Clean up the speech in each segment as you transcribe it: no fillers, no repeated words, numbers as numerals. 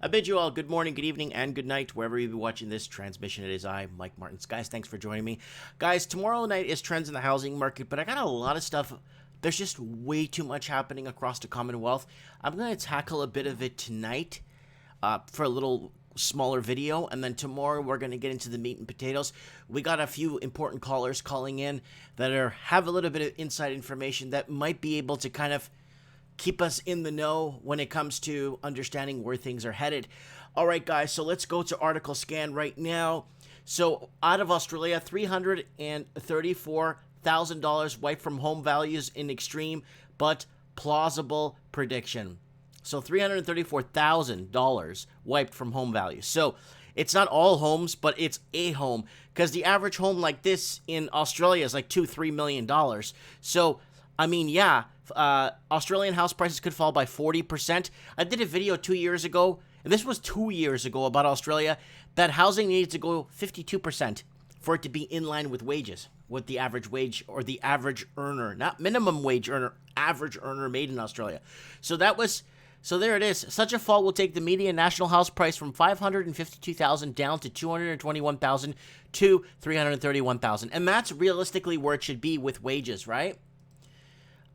I bid you all good morning, good evening, and good night, wherever you be watching this transmission. It is I, Mike Martins. Guys, thanks for joining me. Guys, tomorrow night is trends in the housing market, but I got a lot of stuff. There's just way too much happening across the Commonwealth. I'm going to tackle a bit of it tonight for a little smaller video, and then tomorrow we're going to get into the meat and potatoes. We got a few important callers calling in that have a little bit of inside information that might be able to kind of keep us in the know when it comes to understanding where things are headed. All right, guys, so let's go to article scan right now. So out of Australia, $334,000 wiped from home values in extreme but plausible prediction. So $334,000 wiped from home values. So it's not all homes, but it's a home, because the average home like this in Australia is like $2-3 million. So I mean, yeah, Australian house prices could fall by 40%. I did a video 2 years ago, and this was 2 years ago, about Australia, that housing needs to go 52% for it to be in line with wages, with the average wage or the average earner, not minimum wage earner, average earner made in Australia. So there it is. Such a fall will take the median national house price from $552,000 down to $221,000 to $331,000. And that's realistically where it should be with wages, right?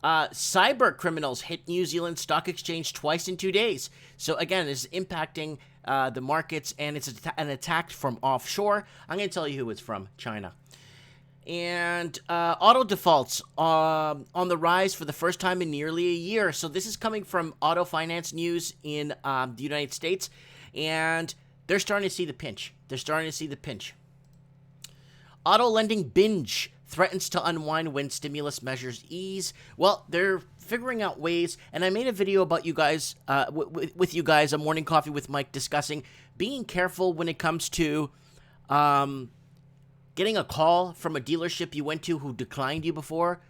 Cyber criminals hit New Zealand Stock Exchange twice in 2 days. So again, this is impacting the markets, and it's an attack from offshore. I'm going to tell you who it's from: China. And auto defaults on the rise for the first time in nearly a year. So this is coming from Auto Finance News in the United States, and they're starting to see the pinch. Auto lending binge threatens to unwind when stimulus measures ease. Well, they're figuring out ways, and I made a video about you guys, with you guys, a morning coffee with Mike, discussing being careful when it comes to getting a call from a dealership you went to who declined you before.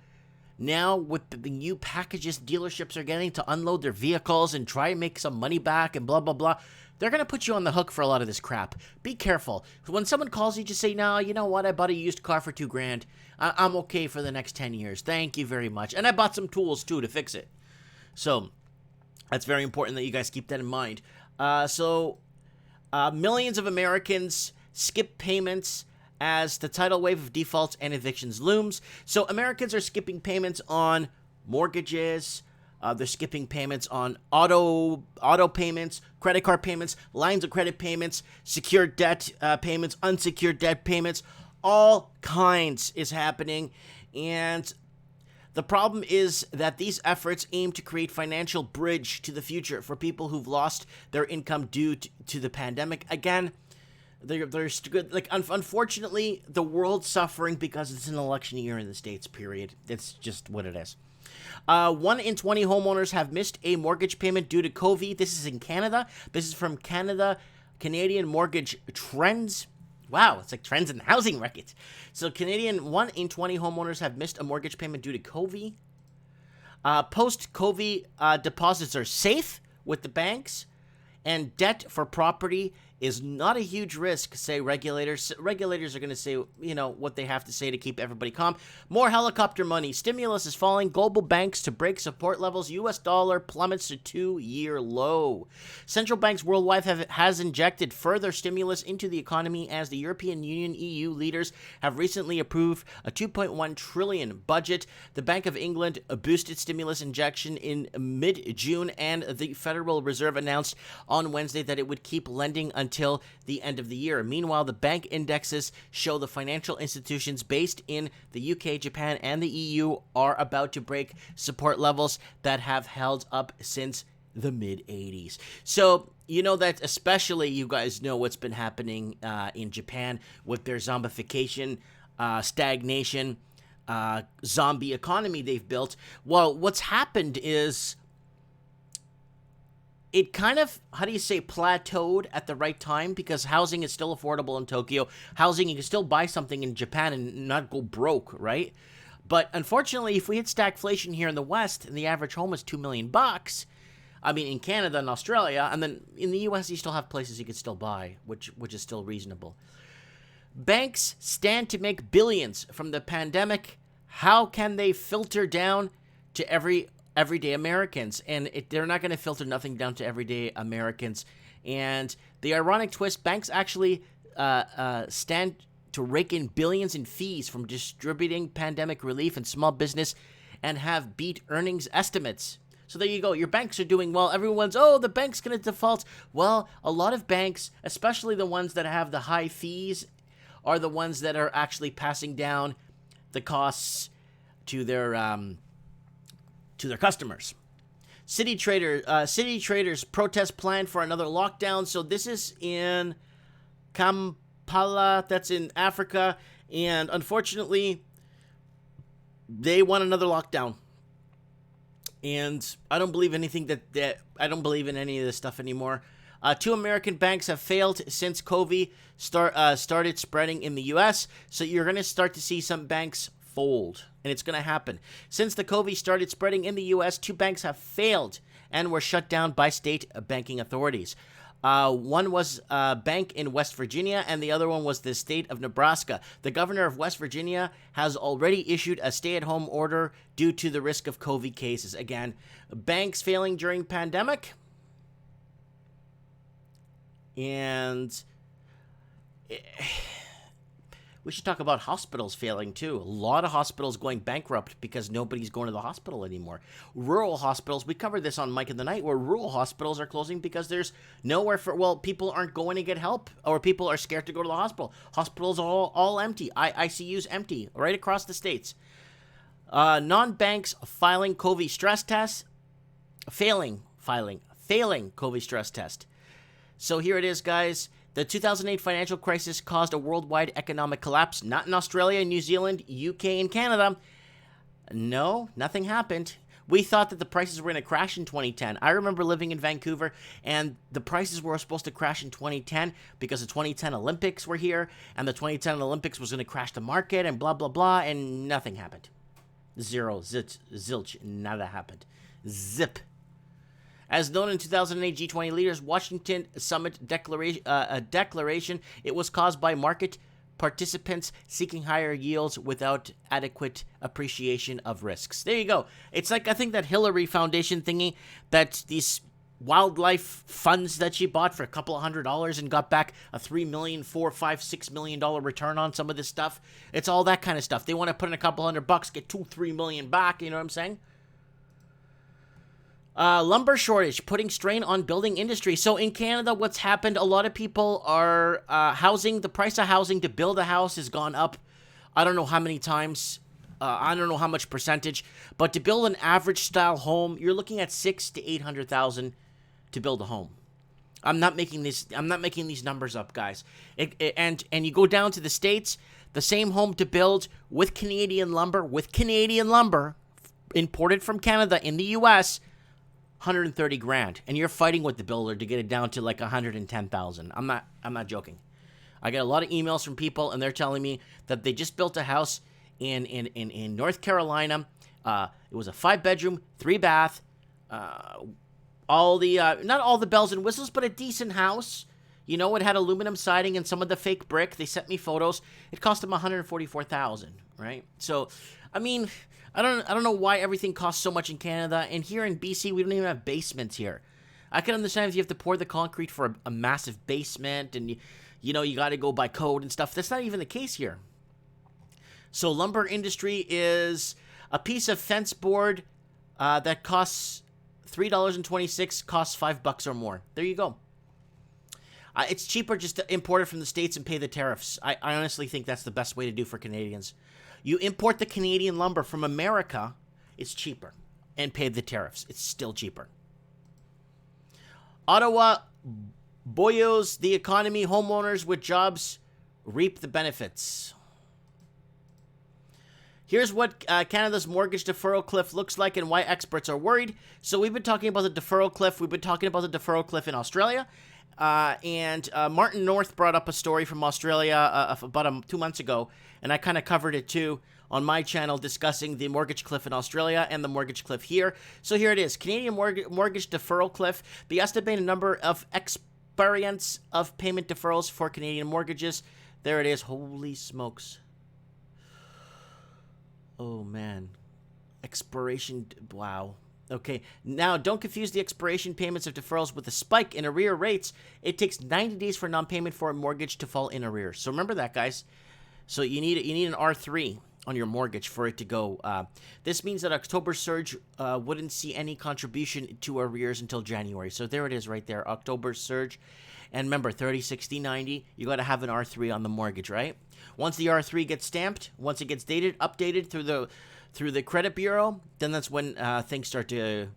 Now, with the new packages dealerships are getting to unload their vehicles and try and make some money back and blah, blah, blah, they're going to put you on the hook for a lot of this crap. Be careful. When someone calls you, just say, no, you know what? I bought a used car for $2,000. I'm okay for the next 10 years. Thank you very much. And I bought some tools, too, to fix it. So that's very important that you guys keep that in mind. Millions of Americans skip payments as the tidal wave of defaults and evictions looms. So Americans are skipping payments on mortgages. They're skipping payments on auto payments, credit card payments, lines of credit payments, secured debt payments, unsecured debt payments. All kinds is happening. And the problem is that these efforts aim to create financial bridge to the future for people who've lost their income due to the pandemic. Again, they're good. Like, unfortunately, the world's suffering because it's an election year in the States, period. It's just what it is. 1 in 20 homeowners have missed a mortgage payment due to COVID. This is in Canada. This is from Canadian Mortgage Trends. Wow, it's like trends in the housing market. So 1 in 20 homeowners have missed a mortgage payment due to COVID. Post-COVID deposits are safe with the banks, and debt for property is not a huge risk, say regulators. Regulators are going to say, what they have to say to keep everybody calm. More helicopter money. Stimulus is falling. Global banks to break support levels. U.S. dollar plummets to 2-year low. Central banks worldwide has injected further stimulus into the economy as the European Union EU leaders have recently approved a 2.1 trillion budget. The Bank of England boosted stimulus injection in mid-June, and the Federal Reserve announced on Wednesday that it would keep lending until the end of the year. Meanwhile, the bank indexes show the financial institutions based in the UK, Japan, and the EU are about to break support levels that have held up since the mid-'80s. So, that especially you guys know what's been happening in Japan with their zombification, stagnation, zombie economy they've built. Well, what's happened is it kind of, plateaued at the right time, because housing is still affordable in Tokyo. Housing, you can still buy something in Japan and not go broke, right? But unfortunately, if we hit stagflation here in the West and the average home is $2 million, in Canada and Australia, and then in the US, you still have places you can still buy, which is still reasonable. Banks stand to make billions from the pandemic. How can they filter down to everyday Americans? And they're not going to filter nothing down to everyday Americans And the ironic twist, banks actually stand to rake in billions in fees from distributing pandemic relief and small business and have beat earnings estimates. So there you go. Your banks are doing well. Everyone's, oh, the bank's going to default. Well, a lot of banks, especially the ones that have the high fees, are the ones that are actually passing down the costs to their customers. City traders protest plan for another lockdown. So this is in Kampala, that's in Africa, and unfortunately, they want another lockdown. And I don't believe anything I don't believe in any of this stuff anymore. 2 American banks have failed since COVID started spreading in the U.S., so you're going to start to see some banks fold, and it's going to happen. Since the COVID started spreading in the U.S., 2 banks have failed and were shut down by state banking authorities. One was a bank in West Virginia, and the other one was the state of Nebraska. The governor of West Virginia has already issued a stay-at-home order due to the risk of COVID cases. Again, banks failing during pandemic, and we should talk about hospitals failing too. A lot of hospitals going bankrupt because nobody's going to the hospital anymore. Rural hospitals, we covered this on Mike in the Night, where rural hospitals are closing because there's nowhere people aren't going to get help, or people are scared to go to the hospital. Hospitals are all empty. ICUs empty right across the states. Non-banks filing COVID stress tests, failing COVID stress test. So here it is, guys. The 2008 financial crisis caused a worldwide economic collapse, not in Australia, New Zealand, UK, and Canada. No, nothing happened. We thought that the prices were going to crash in 2010. I remember living in Vancouver, and the prices were supposed to crash in 2010 because the 2010 Olympics were here, and the 2010 Olympics was going to crash the market, and blah, blah, blah, and nothing happened. Zero, zilch, nada happened. Zip. As known in 2008 G20 leaders Washington summit declaration, it was caused by market participants seeking higher yields without adequate appreciation of risks. There you go. It's like, I think, that Hillary Foundation thingy, that these wildlife funds that she bought for a couple of $100 and got back a $3 million, $4, $5, $6 million return on some of this stuff. It's all that kind of stuff. They want to put in a couple $100, get $2-3 million back. You know what I'm saying? Lumber shortage, putting strain on building industry. So in Canada, what's happened, a lot of people are the price of housing to build a house has gone up. I don't know how many times. I don't know how much percentage. But to build an average style home, you're looking at $600,000 to $800,000 to build a home. I'm not making these numbers up, guys. And you go down to the States, the same home to build with Canadian lumber imported from Canada in the U.S., $130,000, and you're fighting with the builder to get it down to like $110,000. I'm not joking. I get a lot of emails from people, and they're telling me that they just built a house in North Carolina. It was a 5-bedroom, 3-bath, not all the bells and whistles, but a decent house. You know, it had aluminum siding and some of the fake brick. They sent me photos. It cost them $144,000, right? So, I mean, I don't know why everything costs so much in Canada. And here in BC, we don't even have basements here. I can understand if you have to pour the concrete for a massive basement, and you got to go by code and stuff. That's not even the case here. So lumber industry is a piece of fence board that costs $3.26, costs $5 or more. There you go. It's cheaper just to import it from the States and pay the tariffs. I honestly think that's the best way to do for Canadians. You import the Canadian lumber from America, it's cheaper, and pay the tariffs. It's still cheaper. Ottawa buoys the economy. Homeowners with jobs reap the benefits. Here's what Canada's mortgage deferral cliff looks like and why experts are worried. So we've been talking about the deferral cliff. We've been talking about the deferral cliff in Australia. And Martin North brought up a story from Australia about 2 months ago, and I kind of covered it too on my channel, discussing the mortgage cliff in Australia and the mortgage cliff here. So here it is. Canadian mortgage deferral cliff. The estimated number of experience of payment deferrals for Canadian mortgages. There it is. Holy smokes. Oh, man. Expiration. Wow. Okay, now don't confuse the expiration payments of deferrals with a spike in arrear rates. It takes 90 days for non-payment for a mortgage to fall in arrears. So remember that, guys. So you need an R3 on your mortgage for it to go. This means that October surge wouldn't see any contribution to arrears until January. So there it is right there, October surge. And remember, 30, 60, 90, you got to have an R3 on the mortgage, right? Once the R3 gets stamped, once it gets updated through the credit bureau, then that's when things start to,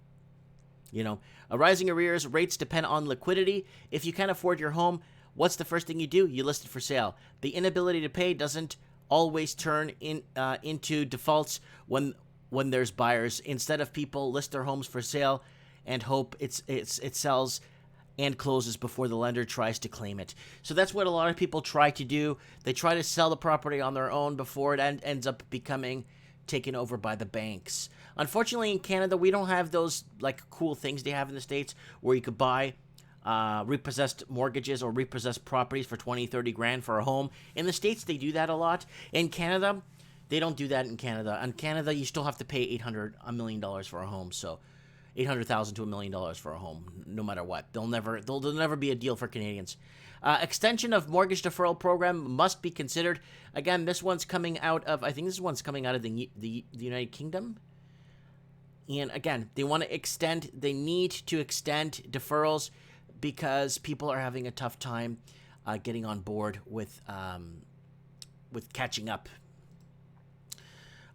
rising arrears rates depend on liquidity. If you can't afford your home, what's the first thing you do? You list it for sale. The inability to pay doesn't always turn into defaults when there's buyers. Instead of people list their homes for sale and hope it sells and closes before the lender tries to claim it. So that's what a lot of people try to do. They try to sell the property on their own before it ends up becoming taken over by the banks. Unfortunately, in Canada, we don't have those cool things they have in the States where you could buy repossessed mortgages or repossessed properties for 20, 30 grand for a home. In the States, they do that a lot. In Canada, they don't do that in Canada. In Canada, you still have to pay $1 million for a home. So $800,000 to $1 million for a home, no matter what. There'll never be a deal for Canadians. Extension of mortgage deferral program must be considered. Again, this one's coming out of, I think this one's coming out of the United Kingdom. And again, they need to extend deferrals because people are having a tough time getting on board with catching up.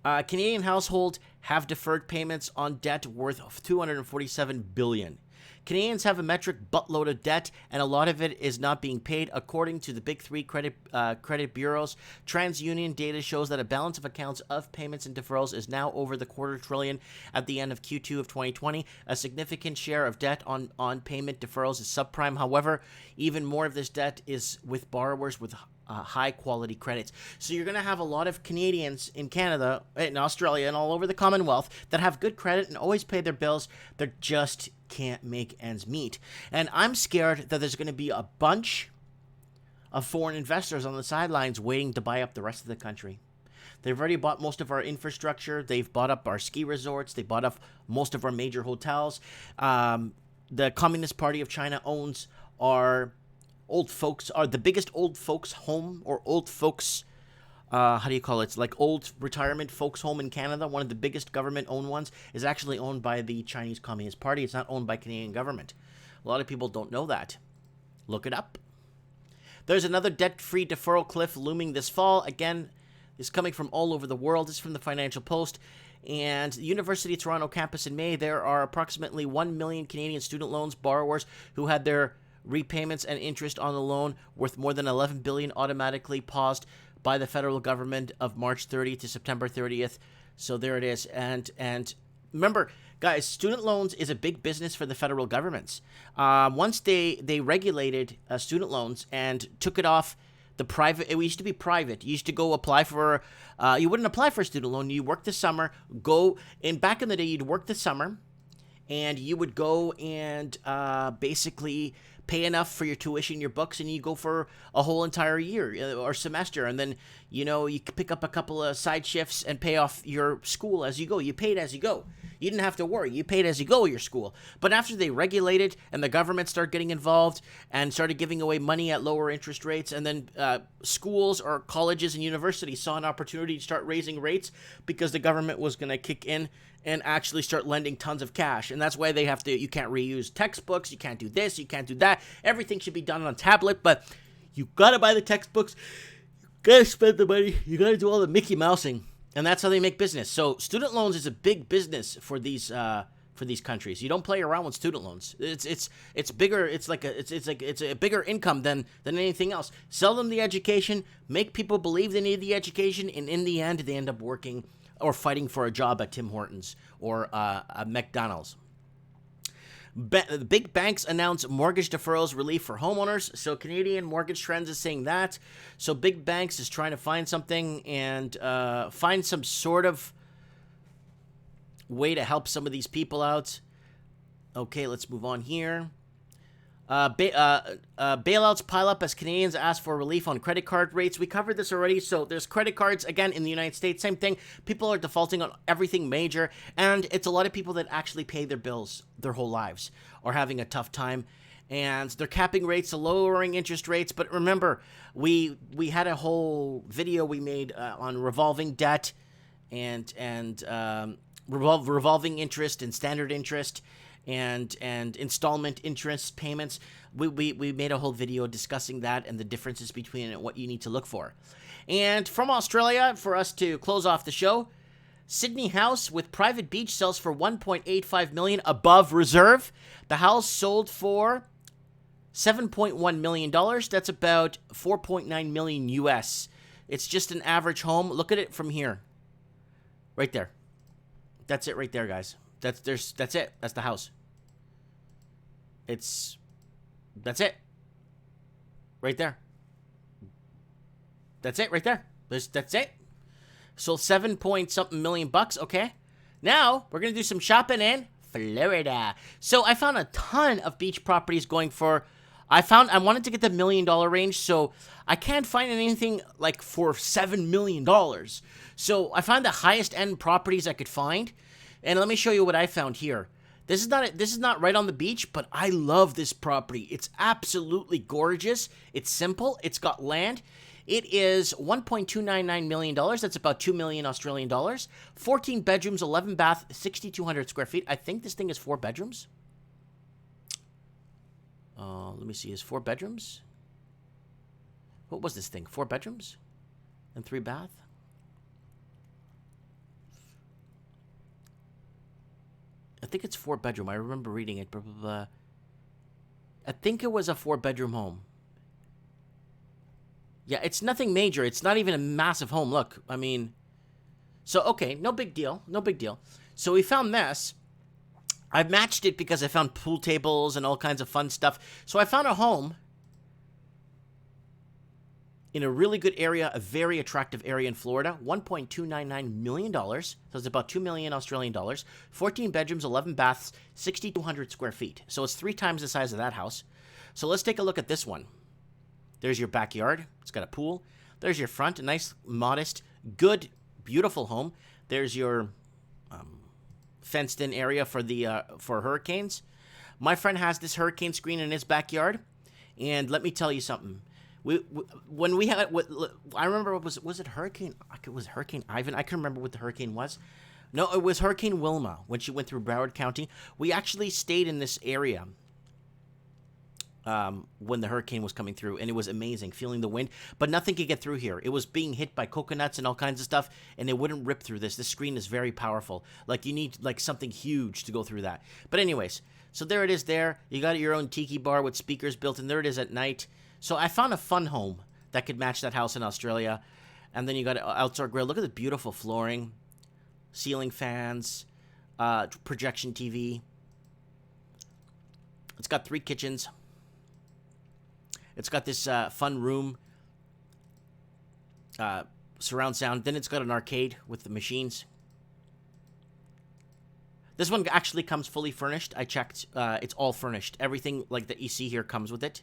Canadian households have deferred payments on debt worth $247 billion. Canadians have a metric buttload of debt, and a lot of it is not being paid. According to the big three credit bureaus, TransUnion data shows that a balance of accounts of payments and deferrals is now over the $250 billion at the end of Q2 of 2020. A significant share of debt on payment deferrals is subprime. However, even more of this debt is with borrowers with high-quality credits. So you're going to have a lot of Canadians in Canada, in Australia, and all over the Commonwealth that have good credit and always pay their bills. They just can't make ends meet. And I'm scared that there's going to be a bunch of foreign investors on the sidelines waiting to buy up the rest of the country. They've already bought most of our infrastructure. They've bought up our ski resorts. They bought up most of our major hotels. The Communist Party of China owns our the biggest old folks home, or old folks, how do you call it? It's like old retirement folks home in Canada. One of the biggest government owned ones is actually owned by the Chinese Communist Party. It's not owned by Canadian government. A lot of people don't know that. Look it up. There's another debt-free deferral cliff looming this fall. Again, it's coming from all over the world. This is from the Financial Post. And the University of Toronto campus in May, there are approximately 1 million Canadian student loans borrowers who had their repayments and interest on the loan worth more than $11 billion automatically paused by the federal government of March 30th to September 30th. So there it is. And remember, guys, student loans is a big business for the federal governments. Once they regulated student loans and took it off the private, it used to be private. You used to go apply for, you wouldn't apply for a student loan. You work the summer, back in the day, you'd work the summer, and you would go and basically pay enough for your tuition, your books, and you go for a whole entire year or semester. And then, you pick up a couple of side shifts and pay off your school as you go. You paid as you go. You didn't have to worry. You paid as you go your school. But after they regulated and the government started getting involved and started giving away money at lower interest rates, and then schools or colleges and universities saw an opportunity to start raising rates because the government was going to kick in and actually start lending tons of cash. And that's why you can't reuse textbooks, you can't do this, you can't do that. Everything should be done on a tablet, but you gotta buy the textbooks, you gotta spend the money, you gotta do all the Mickey Mousing. And that's how they make business. So student loans is a big business for these countries. You don't play around with student loans. It's bigger. It's a bigger income than anything else. Sell them the education, make people believe they need the education, and in the end, they end up working or fighting for a job at Tim Hortons or McDonald's. Big banks announce mortgage deferrals relief for homeowners. So Canadian Mortgage Trends is saying that. So big banks is trying to find something and find some sort of way to help some of these people out. Okay, let's move on here. Bailouts pile up as Canadians ask for relief on credit card rates. We covered this already. So there's credit cards, again, in the United States. Same thing. People are defaulting on everything major. And it's a lot of people that actually pay their bills their whole lives are having a tough time. And they're capping rates, lowering interest rates. But remember, we had a whole video we made on revolving debt and revolving interest and standard interest and installment interest payments. We made a whole video discussing that and the differences between it and what you need to look for. And from Australia, for us to close off the show, Sydney house with private beach sells for $1.85 million above reserve. The house sold for $7.1 million. That's about $4.9 million US. It's just an average home. Look at it from here. Right there. That's it right there, guys. That's it. That's the house. That's it. Right there. That's it right there. That's it. So 7 point something million bucks, okay? Now, we're going to do some shopping in Florida. So I found a ton of beach properties going for, I wanted to get the $1 million range, so I can't find anything like for $7 million. So I found the highest end properties I could find. And let me show you what I found here. This is not right on the beach, but I love this property. It's absolutely gorgeous. It's simple. It's got land. It is $1.299 million. That's about 2 million Australian dollars. 14 bedrooms, 11 bath, 6,200 square feet. I think this thing is 4 bedrooms. Let me see. Is 4 bedrooms? What was this thing? 4 bedrooms and 3 bath? I think it's 4 bedroom. I remember reading it. Blah, blah, blah. I think it was a 4 bedroom home. Yeah, it's nothing major. It's not even a massive home. Look, I mean, so, okay, no big deal. No big deal. So we found this. I've matched it because I found pool tables and all kinds of fun stuff. So I found a home in a really good area, a very attractive area in Florida, $1.299 million. So it's about 2 million Australian dollars. 14 bedrooms, 11 baths, 6,200 square feet. So it's 3 times the size of that house. So let's take a look at this one. There's your backyard. It's got a pool. There's your front, a nice, modest, good, beautiful home. There's your fenced-in area for hurricanes. My friend has this hurricane screen in his backyard, and let me tell you something. When we had, I remember, was it Hurricane? It was Hurricane Ivan. I can remember what the hurricane was. No, it was Hurricane Wilma when she went through Broward County. We actually stayed in this area when the hurricane was coming through, and it was amazing, feeling the wind, but nothing could get through here. It was being hit by coconuts and all kinds of stuff, and it wouldn't rip through this. This screen is very powerful. Like, you need, like, something huge to go through that. But anyways, so there it is there. You got your own tiki bar with speakers built in. There it is at night. So I found a fun home that could match that house in Australia. And then you got an outdoor grill. Look at the beautiful flooring, ceiling fans, projection TV. It's got 3 kitchens. It's got this fun room, surround sound. Then it's got an arcade with the machines. This one actually comes fully furnished. I checked. It's all furnished. Everything like that you see here comes with it.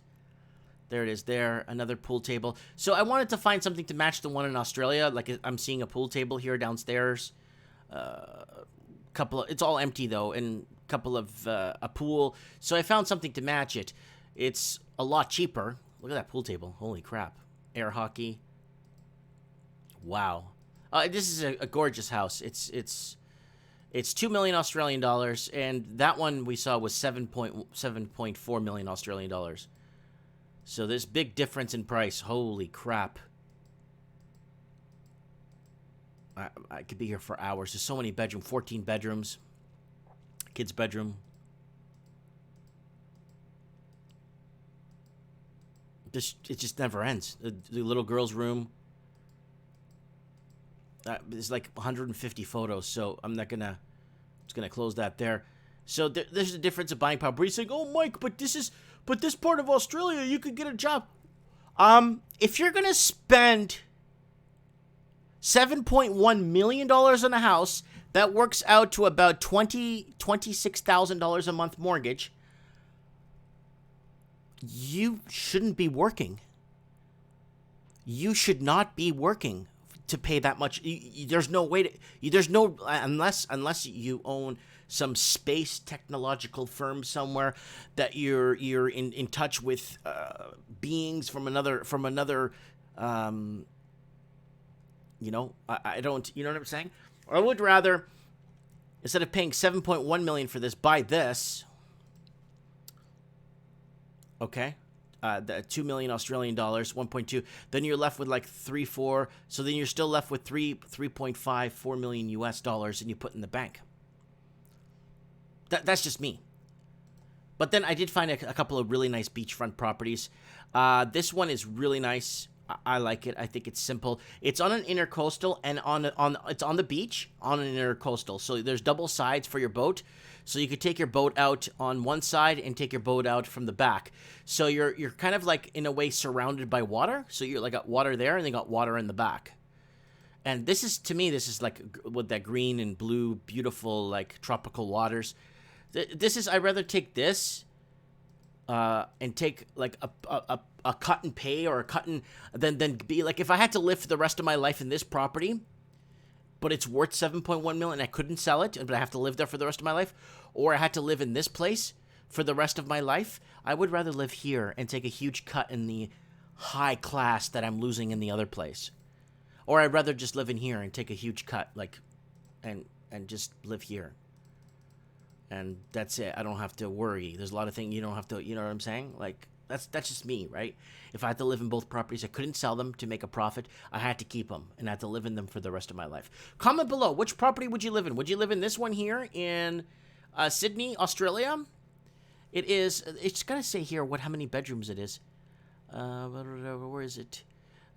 There it is there. Another pool table. So I wanted to find something to match the one in Australia. Like, I'm seeing a pool table here downstairs. It's all empty, though, and a couple of a pool. So I found something to match it. It's a lot cheaper. Look at that pool table. Holy crap. Air hockey. Wow. This is a gorgeous house. It's 2 million Australian dollars, and that one we saw was 7.4 million Australian dollars. So there's big difference in price. Holy crap. I could be here for hours. There's so many bedrooms. 14 bedrooms. Kid's bedroom. It just never ends. The little girl's room. There's like 150 photos, so I'm not gonna. Just gonna close that there. So there's a difference of buying power. But he's saying, "Oh, Mike, but this part of Australia, you could get a job." If you're gonna spend $7.1 million on a house, that works out to about $26,000 a month mortgage. you shouldn't be working. You should not be working to pay that much. There's no way to. There's no unless you own some space technological firm somewhere that you're in touch with beings from another I don't, you know what I'm saying? I would rather, instead of paying 7.1 million for this, buy this. Okay. The 2 million Australian dollars, 1.2. Then you're left with like 3-4. So then you're still left with 4 million US dollars, and you put in the bank. That's just me. But then I did find a couple of really nice beachfront properties. This one is really nice. I like it. I think it's simple. It's on an intercoastal, and it's on the beach on an intercoastal. So there's double sides for your boat. So you could take your boat out on one side and take your boat out from the back. So you're kind of like, in a way, surrounded by water. So you're like, got water there, and they got water in the back. And this is like with that green and blue, beautiful, like tropical waters. I'd rather take this and take like a cut and pay, or a cut and then be like, if I had to live for the rest of my life in this property, but it's worth 7.1 million, and I couldn't sell it, but I have to live there for the rest of my life, or I had to live in this place for the rest of my life, I would rather live here and take a huge cut in the high class that I'm losing in the other place. Or I'd rather just live in here and take a huge cut, like, and just live here. And that's it. I don't have to worry. There's a lot of things you don't have to, you know what I'm saying? Like, that's just me, right? If I had to live in both properties, I couldn't sell them to make a profit. I had to keep them, and I had to live in them for the rest of my life. Comment below, which property would you live in? Would you live in this one here in Sydney, Australia? It's going to say here how many bedrooms it is. Where is it?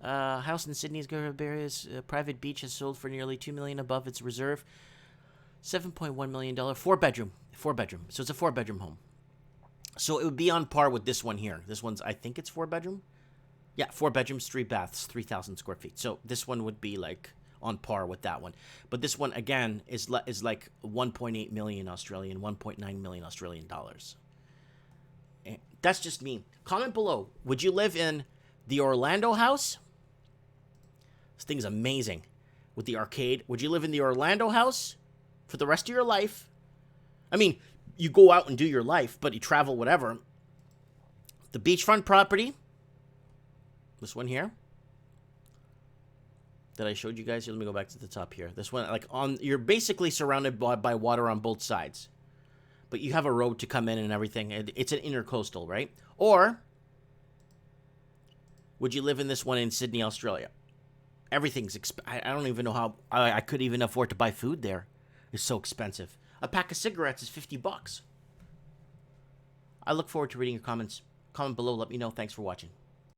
House in Sydney's Barriers private beach has sold for nearly $2 million above its reserve. $7.1 million, 4-bedroom. So it's a 4-bedroom home. So it would be on par with this one here. This one's, I think it's 4-bedroom. Yeah, 4 bedrooms, 3 baths, 3,000 square feet. So this one would be like on par with that one. But this one, again, is like 1.8 million Australian, 1.9 million Australian dollars. And that's just me. Comment below. Would you live in the Orlando house? This thing's amazing with the arcade. Would you live in the Orlando house for the rest of your life? I mean, you go out and do your life, but you travel, whatever. The beachfront property, this one here, that I showed you guys. Let me go back to the top here. This one, like, you're basically surrounded by water on both sides, but you have a road to come in and everything. It's an intercoastal, right? Or would you live in this one in Sydney, Australia? Everything's I don't even know how I could even afford to buy food there. It's so expensive. A pack of cigarettes is $50. I look forward to reading your comments. Comment below. Let me know. Thanks for watching.